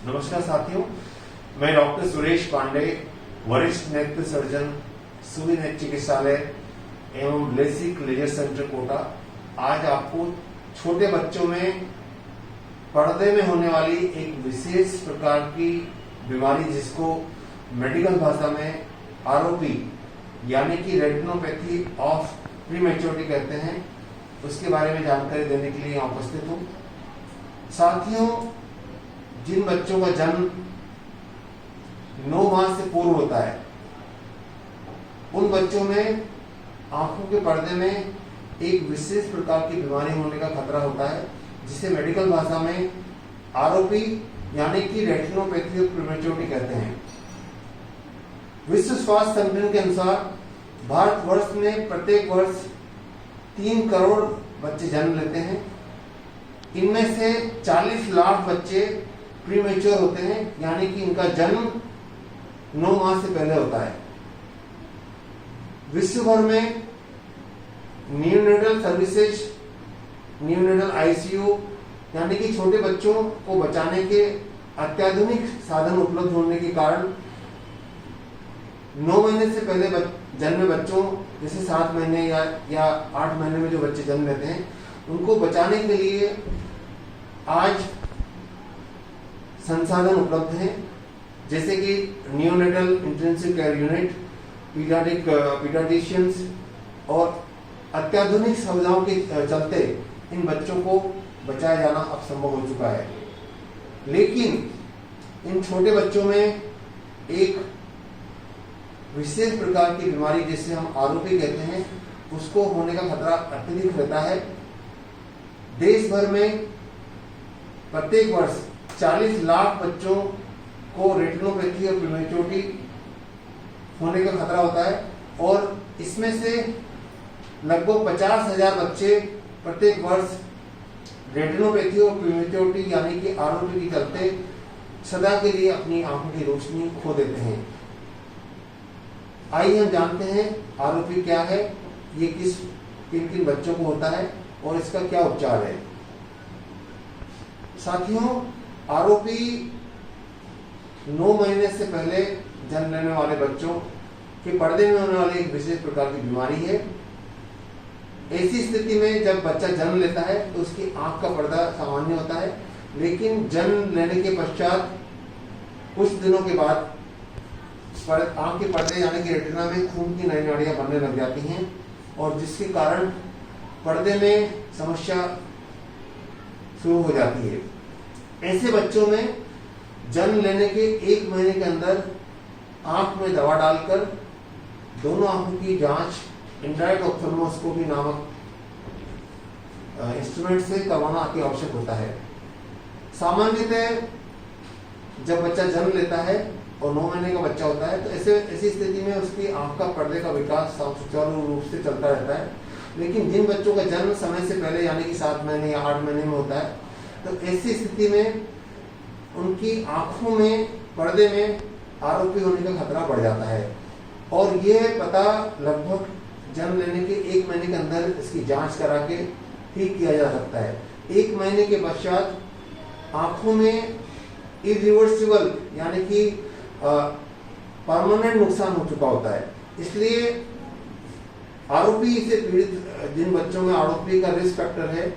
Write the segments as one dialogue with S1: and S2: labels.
S1: नमस्कार साथियों, मैं डॉक्टर सुरेश पांडे, वरिष्ठ नेत्र सर्जन, सूर्य नेत्र चिकित्सालय एवं लेसिक लेजर सेंटर कोटा। आज आपको छोटे बच्चों में पर्दे में होने वाली एक विशेष प्रकार की बीमारी, जिसको मेडिकल भाषा में आरओपी यानी कि रेटिनोपैथी ऑफ प्रीमेच्योरिटी कहते हैं, उसके बारे में जानकारी देने के लिए यहाँ उपस्थित हूँ। साथियों, जिन बच्चों का जन्म 9 माह से पूर्व होता है, उन बच्चों में आंखों के पर्दे में एक विशेष प्रकार की बीमारी होने का खतरा होता है, जिसे मेडिकल भाषा में आरओपी यानी कि रेटिनोपैथी ऑफ प्रीमेच्योरिटी कहते हैं। विश्व स्वास्थ्य संगठन के अनुसार भारतवर्ष में प्रत्येक वर्ष 3 करोड़ बच्चे जन्म लेते हैं। इनमें से 40 लाख बच्चे प्रीमेच्योर होते हैं, यानी कि इनका जन्म 9 माह से पहले होता है। विश्व भर में न्यूनेटल सर्विसेज, न्यूनेटल आईसीयू यानी कि छोटे बच्चों को बचाने के अत्याधुनिक साधन उपलब्ध होने के कारण 9 महीने से पहले जन्मे बच्चों, जैसे 7 महीने या 8 महीने में जो बच्चे जन्म लेते हैं, उनको बचाने के लिए आज संसाधन उपलब्ध हैं, जैसे कि neonatal intensive care unit, paediatricians और अत्याधुनिक सुविधाओं के चलते इन बच्चों को बचाया जाना अब संभव हो चुका है। लेकिन इन छोटे बच्चों में एक विशेष प्रकार की बीमारी, जिसे हम आरओपी कहते हैं, उसको होने का खतरा अत्यधिक रहता है। देश भर में प्रत्येक वर्ष 40 लाख बच्चों को रेटिनोपैथी और प्रीमेच्योरिटी होने का खतरा होता है, और इसमें से लगभग 50,000 बच्चे प्रत्येक वर्ष रेटिनोपैथी और प्रीमेच्योरिटी यानी कि आरओपी के चलते सदा के लिए अपनी आंखों की रोशनी खो देते हैं। आइए हम जानते हैं आरओपी क्या है, ये किन किन बच्चों को होता है और इसका क्या उपचार है। साथियों, आरओपी 9 महीने से पहले जन्म लेने वाले बच्चों के पर्दे में होने वाली एक विशेष प्रकार की बीमारी है। ऐसी स्थिति में जब बच्चा जन्म लेता है तो उसकी आंख का पर्दा सामान्य होता है, लेकिन जन्म लेने के पश्चात कुछ दिनों के बाद आंख के पर्दे यानी कि रेटिना में खून की नई नाड़ियां बनने लग जाती हैं, और जिसके कारण पर्दे में समस्या शुरू हो जाती है। ऐसे बच्चों में जन्म लेने के 1 महीने के अंदर आंख में दवा डालकर दोनों आंखों की जांच इंट्राइट ऑप्थेल्मोस्कोपी नामक इंस्ट्रूमेंट से करवाना अति आवश्यक होता है। सामान्यतः जब बच्चा जन्म लेता है और 9 महीने का बच्चा होता है, तो ऐसी स्थिति में उसकी आंख का पर्दे का विकास सुचारू रूप से चलता रहता है। लेकिन जिन बच्चों का जन्म समय से पहले यानी कि 7 महीने या 8 महीने में होता है, तो ऐसी स्थिति में उनकी आंखों में पर्दे में आरओपी होने का खतरा बढ़ जाता है, और यह पता लगभग जन्म लेने के 1 महीने के अंदर इसकी जांच करा के ठीक किया जा सकता है। 1 महीने के पश्चात आंखों में इरिवर्सिबल यानी कि परमानेंट नुकसान हो चुका होता है। इसलिए आरओपी से पीड़ित जिन बच्चों में आरओपी का रिस्क फैक्टर है,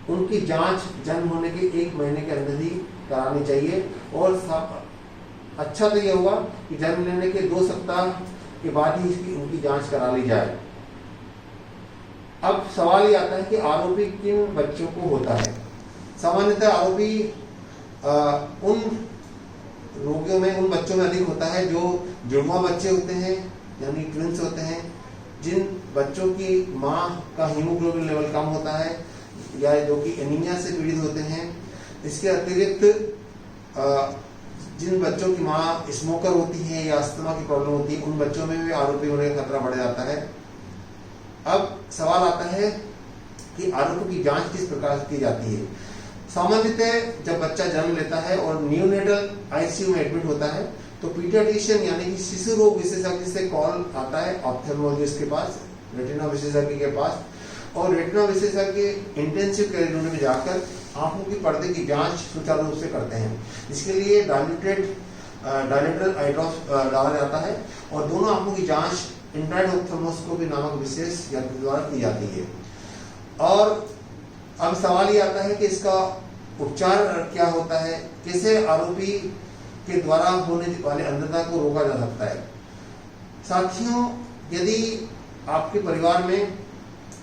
S1: उनकी जांच जन्म होने के 1 महीने के अंदर ही करानी चाहिए। और अच्छा तो यह होगा कि जन्म लेने के 2 सप्ताह के बाद ही उनकी जांच करा ली जाए। अब सवाल ये आता है कि आरओपी किन बच्चों को होता है। सामान्यतः आरओपी उन रोगियों में, उन बच्चों में अधिक होता है जो जुड़वा बच्चे होते हैं यानी ट्विंस होते हैं, जिन बच्चों की मां का हीमोग्लोबिन लेवल कम होता है या जो कि एनीमिया से पीड़ित होते हैं। इसके अतिरिक्त जिन बच्चों की मां स्मोकर होती है या अस्थमा की प्रॉब्लम होती है, उन बच्चों में भी आरओपी होने का खतरा बढ़ जाता है। अब सवाल आता है कि आरओपी की जांच किस प्रकार की जाती है। सामान्यतः जब बच्चा जन्म लेता है और न्यूनेटल आईसीयू में एडमिट होता है, तो पीडियाट्रिशियन यानी कि शिशु रोग विशेषज्ञ से कॉल आता है ऑप्थेल्मोलॉजिस्ट के पास, रेटिना विशेषज्ञ के पास, और रेटिना विशेषज्ञ इंटेंसिव केयर यूनिट में जाकर आंखों की पर्दे की जांच सुचारू रूप से करते हैं। इसके लिए डायलेटेड आई ड्रॉप डाला जाता है और दोनों आंखों की जांच इंफ्रारेड ऑप्थेल्मोस्कोपी नामक विशेष यंत्र द्वारा की जाती है। और अब सवाल ये आता है कि इसका उपचार क्या होता है, कैसे आरोपी के द्वारा होने वाले अंधता को रोका जा सकता है। साथियों, यदि आपके परिवार में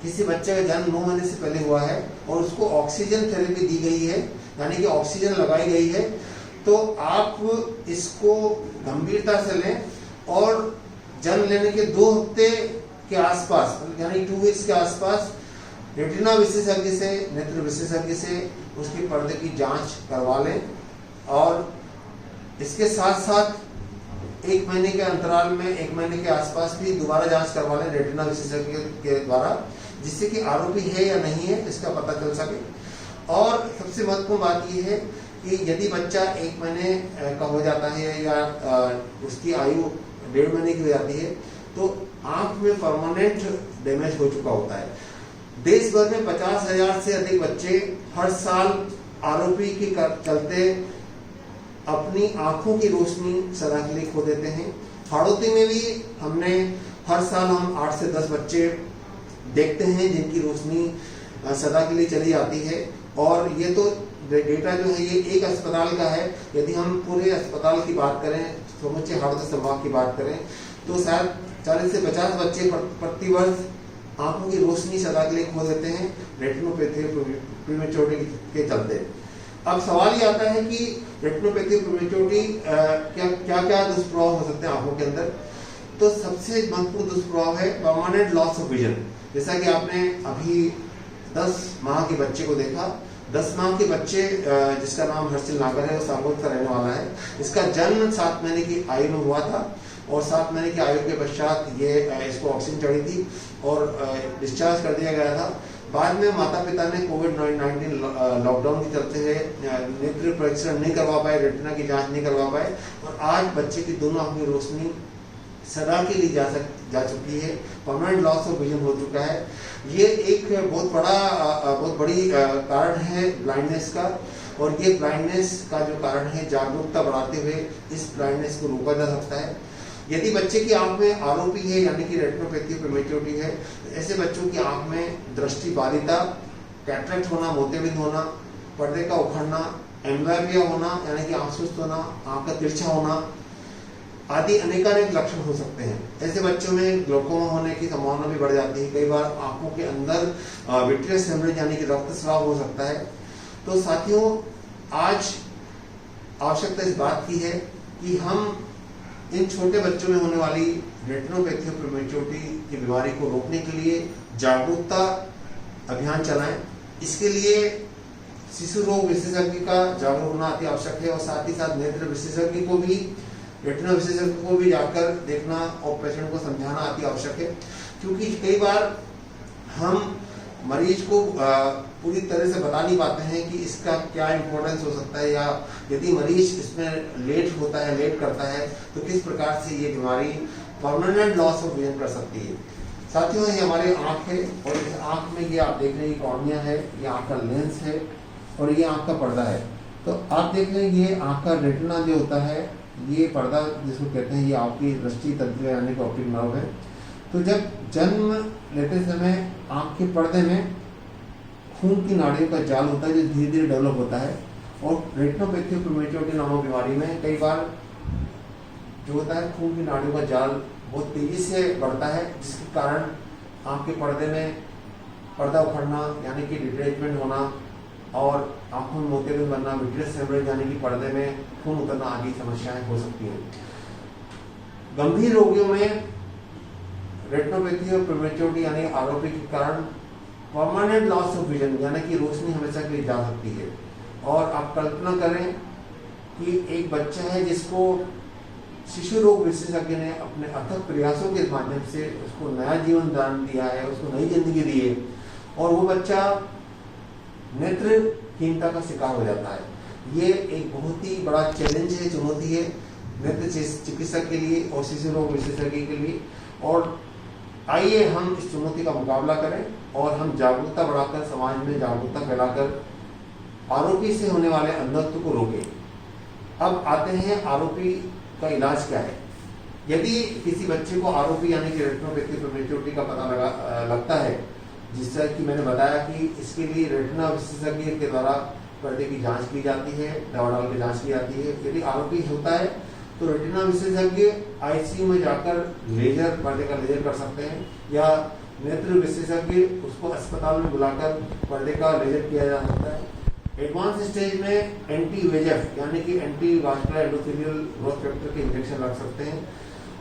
S1: किसी बच्चे का जन्म 9 महीने से पहले हुआ है और उसको ऑक्सीजन थेरेपी दी गई है, यानी कि ऑक्सीजन लगाई गई है, तो आप इसको गंभीरता से लें और जन्म लेने के 2 हफ्ते के आसपास, यानी 2 वीक्स के आसपास रेटिना विशेषज्ञ से, नेत्र विशेषज्ञ से उसके पर्दे की जांच करवा लें। और इसके साथ साथ 1 महीने के अंतराल में, 1 महीने के आसपास भी दोबारा जांच करवा लें रेटिना विशेषज्ञ के द्वारा, जिससे कि आरोपी है या नहीं है इसका पता चल सके। और सबसे महत्वपूर्ण बात यह है कि यदि बच्चा 1 महीने का हो जाता है या उसकी आयु 1.5 महीने की हो जाती है, तो आंख में परमानेंट डैमेज हो चुका होता है। देश भर में 50,000 से अधिक बच्चे हर साल आरोपी के चलते अपनी आंखों की रोशनी सदा के लिए खो देते हैं। हाड़ौती में भी हमने हर साल हम 8 से 10 बच्चे देखते हैं जिनकी रोशनी सदा के लिए चली जाती है। और ये तो डेटा जो है ये एक अस्पताल का है। यदि हम पूरे अस्पताल की बात करें, समूचे हाड़ौती संभाग की बात करें, तो शायद 40 से 50 बच्चे प्रतिवर्ष आंखों की रोशनी सदा के लिए खो देते हैं रेटिनोपैथी प्रीमेच्योरिटी के चलते। अब सवाल ये आता है कि रेटिनोपैथी प्रीमेच्योरिटी क्या क्या दुष्प्रभाव हो सकते हैं आंखों के अंदर। तो सबसे महत्वपूर्ण दुष्प्रभाव है परमानेंट लॉस ऑफ विजन। जैसा कि आपने अभी 10 माह के बच्चे को देखा, 10 माह के बच्चे जिसका नाम हर्षिल नागर है, वो सांगोल का रहने वाला है। इसका जन्म 7 महीने की आयु में हुआ था और 7 महीने की आयु के पश्चात ये इसको ऑक्सीजन चढ़ी थी और डिस्चार्ज कर दिया गया था। बाद में माता पिता ने कोविड-19 लॉकडाउन के चलते हुए नेत्र परीक्षण नहीं करवा पाए, रेटिना की जांच नहीं करवा पाए और आज बच्चे की दोनों आंखों की रोशनी सदा के लिए जा चुकी है। परमानेंट लॉस ऑफ विजन हो चुका है। ये एक बहुत बड़ी कारण है ब्लाइंडनेस का। और ये ब्लाइंडनेस का जो कारण है, जागरूकता बढ़ाते हुए इस ब्लाइंडनेस को रोका जा सकता है। यदि बच्चे की आंख में आरोपी है, यानी कि रेटिनोपैथी प्रीमेच्योरिटी है, तो ऐसे बच्चों की आंख में दृष्टि बाधिता, कैटरेक्ट होना, मोतियाबिंद होना, पर्दे का उखड़ना, एम्ब्लायपिया होना यानी कि आंख सुस्त होना, आंख का तिरछा होना आदि अनेकानेक लक्षण हो सकते हैं। ऐसे बच्चों में ग्लोकोमा होने की संभावना भी बढ़ जाती है। कई बार आंखों के अंदर विट्रियस हेमरेज यानी कि रक्तस्राव हो सकता है। तो साथियों, आज आवश्यकता इस बात की है कि हम इन छोटे बच्चों में होने वाली रेटिनोपैथी प्रीमेच्योरिटी की बीमारी को रोकने के लिए जागरूकता अभियान चलाएं। इसके लिए शिशु रोग विशेषज्ञ का जागरूक होना अति आवश्यक है और साथ ही साथ नेत्र विशेषज्ञ को भी, रेटिना विशेषज्ञ को भी जाकर देखना और पेशेंट को समझाना अति आवश्यक है। क्योंकि कई बार हम मरीज को पूरी तरह से बता नहीं पाते हैं कि इसका क्या इम्पोर्टेंस हो सकता है, या यदि मरीज इसमें लेट होता है, लेट करता है, तो किस प्रकार से ये बीमारी परमानेंट लॉस ऑफ विजन कर सकती है। साथियों, ये हमारी आंख है और इस आंख में ये आप देख रहे हैं, ये कॉर्निया है, ये आंख का लेंस है और ये आंख का पर्दा है। तो आप देख रहे हैं ये आंख का रेटिना जो होता है, ये पर्दा जिसको कहते हैं, ये आपकी दृष्टि तंत्र यानी कि ऑप्टिक नर्व है। तो जब जन्म लेते समय आंख के पर्दे में खून की नाड़ियों का जाल होता है जो धीरे धीरे डेवलप होता है। और रेटिनोपैथी प्रीमेच्योरिटी नामक बीमारी में कई बार जो होता है, खून की नाड़ियों का जाल बहुत तेजी से बढ़ता है, जिसके कारण आंख के पर्दे में पर्दा उखड़ना यानी कि डिटैचमेंट होना और आंखों में मोतियाबिंद बनना, विट्रियस हेमरेज यानी कि पर्दे में खून उतरना आदि समस्याएं हो सकती हैं। गंभीर रोगियों में रेटिनोपैथी और प्रीमेच्योरिटी यानी आरोपी के कारण परमानेंट लॉस ऑफ विजन यानी कि रोशनी हमेशा के लिए जा सकती है। और आप कल्पना करें कि एक बच्चा है जिसको शिशु रोग विशेषज्ञ ने अपने अथक प्रयासों के माध्यम से उसको नया जीवन दान दिया है, उसको नई जिंदगी दी है, और वो बच्चा नेत्रहीनता का शिकार हो जाता है। ये एक बहुत ही बड़ा चैलेंज है, चुनौती है नेत्र चिकित्सक के लिए और शिशु रोग विशेषज्ञ के लिए। और आइए हम इस चुनौती का मुकाबला करें और हम जागरूकता बढ़ाकर, समाज में जागरूकता फैलाकर आरोपी से होने वाले अंधत्व को रोके। अब आते हैं आरोपी का इलाज क्या है। यदि किसी बच्चे को आरोपी यानी कि रेटिनोपैथी प्रीमेच्योरिटी का पता लगता है, जिससे कि मैंने बताया कि इसके लिए रेटिना विशेषज्ञ के द्वारा पर्दे की जांच की जाती है, दवा डाल के जांच की जाती है। यदि आरोपी होता है तो रेटिना विशेषज्ञ आईसीयू में जाकर लेजर, पर्दे का लेजर कर सकते हैं, या नेत्र विशेषज्ञ उसको अस्पताल में बुलाकर पर्दे का लेजर किया जा सकता है। एडवांस स्टेज में एंटी वेजेफ यानी कि anti vascular endothelial growth factor के इंजेक्शन लग सकते हैं।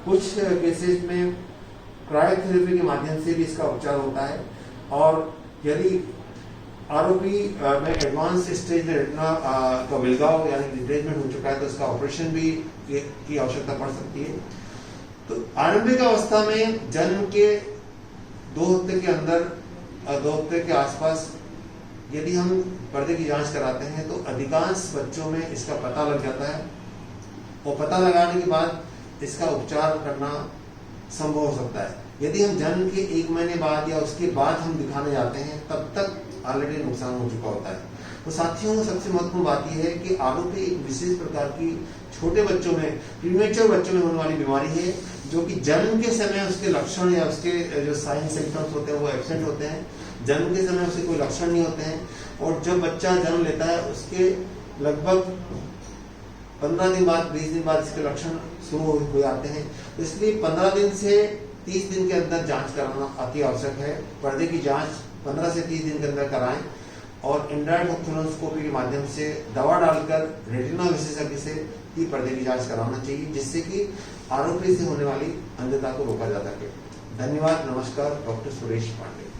S1: कुछ केसेस में क्रायोथेरेपी के माध्यम से भी इसका उपचार होता है। और यदि आरोपी में एडवांस स्टेज में रेटिना का विलगाव यानी डिटैचमेंट हो चुका है तो इसका ऑपरेशन भी की आवश्यकता पड़ सकती है। तो आरंभिक अवस्था में जन्म के 2 हफ्ते के अंदर, 2 हफ्ते के आसपास यदि हम पर्दे की जांच कराते हैं तो अधिकांश बच्चों में इसका पता लग जाता है, और पता लगाने के बाद इसका उपचार करना संभव हो सकता है। यदि हम जन्म के 1 महीने बाद या उसके बाद हम दिखाने जाते हैं तब तक ऑलरेडी नुकसान हो चुका होता है। तो साथियों, सबसे महत्वपूर्ण बात यह है कि आरोपी एक विशेष प्रकार की छोटे बच्चों में, प्रीमेच्योर बच्चों में होने वाली बीमारी है, जो कि जन्म के समय उसके लक्षण या उसके जो साइन सिम्टम्स होते हैं वो एब्सेंट होते हैं। जन्म के समय उसके कोई लक्षण नहीं होते हैं, और जब बच्चा जन्म लेता है उसके लगभग 15 दिन बाद, 20 दिन बाद इसके लक्षण शुरू हो जाते हैं। इसलिए 15 दिन से 30 दिन के अंदर जांच कराना अति आवश्यक है। पर्दे की जांच 15 से 30 दिन के अंदर कराएं, और एंड्राइड ऑप्थेल्मोस्कोपी के माध्यम से दवा डालकर रेटिना विशेषज्ञ से ही पर्दे की जांच कराना चाहिए, जिससे कि आरोपी से होने वाली अंधता को रोका जा सके। धन्यवाद। नमस्कार। डॉक्टर सुरेश पांडे।